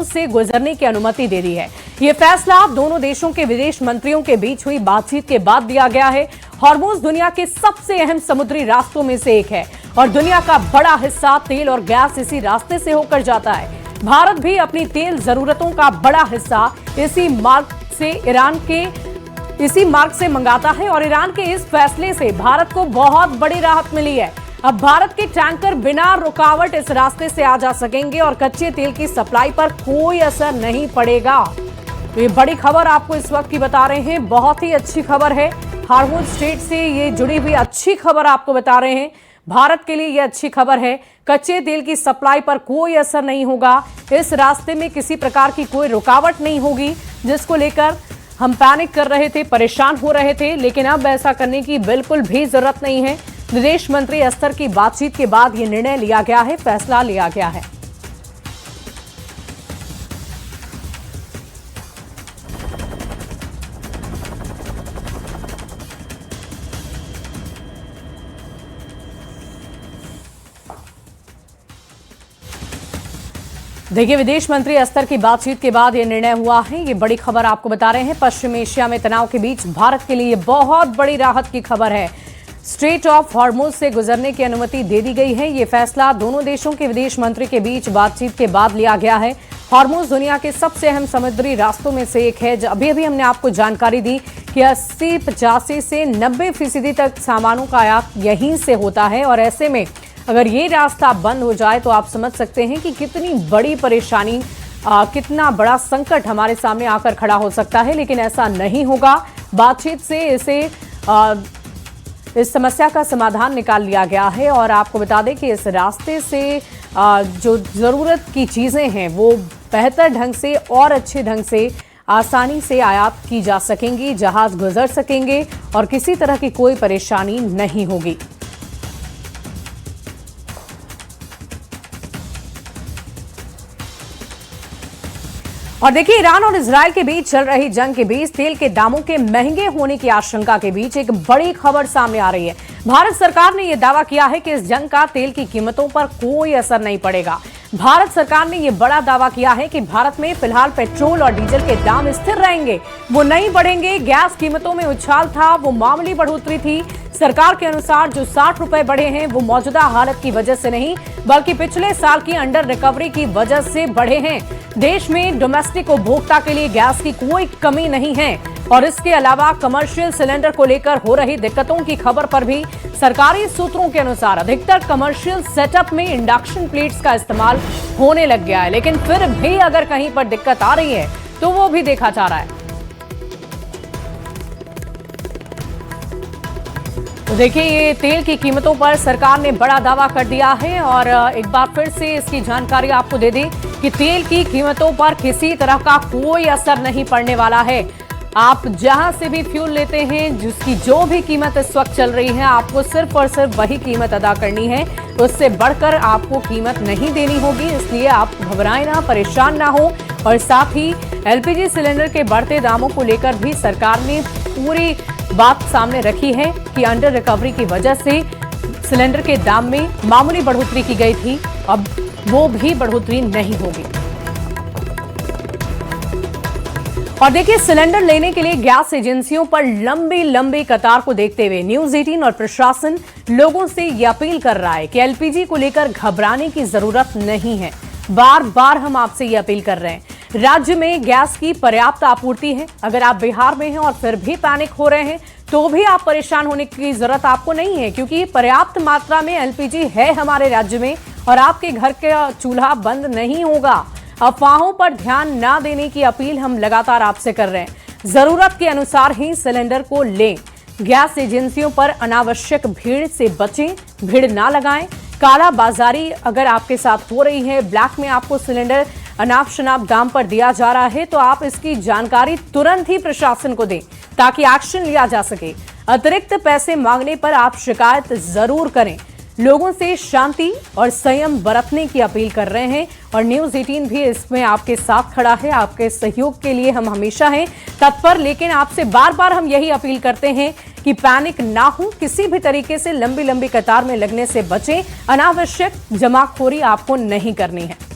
से गुजरने की अनुमति दे दी है। ये फैसला दोनों देशों के विदेश मंत्रियों के बीच हुई बातचीत के बाद लिया गया है। हॉर्मुज़ दुनिया के सबसे अहम समुद्री रास्तों में से एक है और दुनिया का बड़ा हिस्सा तेल और गैस इसी रास्ते से होकर जाता है। भारत भी अपनी तेल जरूरतों का बड़ा हिस्सा इसी मार्ग से मंगाता है और ईरान के इस फैसले से भारत को बहुत बड़ी राहत मिली है। अब भारत के टैंकर बिना रुकावट इस रास्ते से आ जा सकेंगे और कच्चे तेल की सप्लाई पर कोई असर नहीं पड़ेगा। तो ये बड़ी खबर आपको इस वक्त की बता रहे हैं, बहुत ही अच्छी खबर है। हॉर्मुज़ स्ट्रेट से ये जुड़ी हुई अच्छी खबर आपको बता रहे हैं। भारत के लिए यह अच्छी खबर है, कच्चे तेल की सप्लाई पर कोई असर नहीं होगा। इस रास्ते में किसी प्रकार की कोई रुकावट नहीं होगी, जिसको लेकर हम पैनिक कर रहे थे, परेशान हो रहे थे, लेकिन अब ऐसा करने की बिल्कुल भी जरूरत नहीं है। विदेश मंत्री स्तर की बातचीत के बाद यह निर्णय लिया गया है, फैसला लिया गया है। देखिए, विदेश मंत्री स्तर की बातचीत के बाद यह निर्णय हुआ है। ये बड़ी खबर आपको बता रहे हैं। पश्चिम एशिया में तनाव के बीच भारत के लिए बहुत बड़ी राहत की खबर है। स्ट्रेट ऑफ हॉर्मुज़ से गुजरने की अनुमति दे दी गई है। ये फैसला दोनों देशों के विदेश मंत्री के बीच बातचीत के बाद लिया गया है। हॉर्मुज़ दुनिया के सबसे अहम समुद्री रास्तों में से एक है। अभी अभी हमने आपको जानकारी दी कि 80-85 से 90% तक सामानों का आयात यहीं से होता है और ऐसे में अगर ये रास्ता बंद हो जाए तो आप समझ सकते हैं कि कितनी बड़ी परेशानी, कितना बड़ा संकट हमारे सामने आकर खड़ा हो सकता है। लेकिन ऐसा नहीं होगा। बातचीत से इस समस्या का समाधान निकाल लिया गया है और आपको बता दें कि इस रास्ते से जो ज़रूरत की चीज़ें हैं वो बेहतर ढंग से और अच्छे ढंग से आसानी से आयात की जा सकेंगी, जहाज गुजर सकेंगे और किसी तरह की कोई परेशानी नहीं होगी। और देखिए, ईरान और इजरायल के बीच चल रही जंग के बीच तेल के दामों के महंगे होने की आशंका के बीच एक बड़ी खबर सामने आ रही है। भारत सरकार ने यह दावा किया है कि इस जंग का तेल की कीमतों पर कोई असर नहीं पड़ेगा। भारत सरकार ने यह बड़ा दावा किया है कि भारत में फिलहाल पेट्रोल और डीजल के दाम स्थिर रहेंगे, वो नहीं बढ़ेंगे। गैस कीमतों में उछाल था, वो मामूली बढ़ोतरी थी। सरकार के अनुसार जो 60 रुपए बढ़े हैं वो मौजूदा हालत की वजह से नहीं बल्कि पिछले साल की अंडर रिकवरी की वजह से बढ़े हैं। देश में डोमेस्टिक उपभोक्ता के लिए गैस की कोई कमी नहीं है और इसके अलावा कमर्शियल सिलेंडर को लेकर हो रही दिक्कतों की खबर पर भी सरकारी सूत्रों के अनुसार अधिकतर कमर्शियल सेटअप में इंडक्शन प्लेट्स का इस्तेमाल होने लग गया है। लेकिन फिर भी अगर कहीं पर दिक्कत आ रही है तो वो भी देखा जा रहा है। तो देखिए, ये तेल की कीमतों पर सरकार ने बड़ा दावा कर दिया है और एक बार फिर से इसकी जानकारी आपको दे दें कि तेल की कीमतों पर किसी तरह का कोई असर नहीं पड़ने वाला है। आप जहां से भी फ्यूल लेते हैं, जिसकी जो भी कीमत इस वक्त चल रही है, आपको सिर्फ और सिर्फ वही कीमत अदा करनी है। उससे बढ़कर आपको कीमत नहीं देनी होगी। इसलिए आप घबराएं ना, परेशान ना हो। और साथ ही एलपीजी सिलेंडर के बढ़ते दामों को लेकर भी सरकार ने पूरी बात सामने रखी है कि अंडर रिकवरी की वजह से सिलेंडर के दाम में मामूली बढ़ोतरी की गई थी, अब वो भी बढ़ोतरी नहीं होगी। और देखिए, सिलेंडर लेने के लिए गैस एजेंसियों पर लंबी लंबी कतार को देखते हुए न्यूज 18 और प्रशासन लोगों से यह अपील कर रहा है कि एलपीजी को लेकर घबराने की जरूरत नहीं है। बार बार हम आपसे यह अपील कर रहे हैं। राज्य में गैस की पर्याप्त आपूर्ति है। अगर आप बिहार में हैं और फिर भी पैनिक हो रहे हैं तो भी आप परेशान होने की जरूरत आपको नहीं है, क्योंकि पर्याप्त मात्रा में एलपीजी है हमारे राज्य में और आपके घर का चूल्हा बंद नहीं होगा। अफवाहों पर ध्यान ना देने की अपील हम लगातार आपसे कर रहे हैं। जरूरत के अनुसार ही सिलेंडर को लें। गैस एजेंसियों पर अनावश्यक भीड़ से बचें, भीड़ ना लगाएं। काला बाजारी अगर आपके साथ हो रही है, ब्लैक में आपको सिलेंडर अनाप शनाप दाम पर दिया जा रहा है, तो आप इसकी जानकारी तुरंत ही प्रशासन को दें ताकि एक्शन लिया जा सके। अतिरिक्त पैसे मांगने पर आप शिकायत जरूर करें। लोगों से शांति और संयम बरतने की अपील कर रहे हैं और न्यूज 18 भी इसमें आपके साथ खड़ा है। आपके सहयोग के लिए हम हमेशा हैं तत्पर, लेकिन आपसे बार बार हम यही अपील करते हैं कि पैनिक ना हो, किसी भी तरीके से लंबी लंबी कतार में लगने से बचें। अनावश्यक जमाखोरी आपको नहीं करनी है।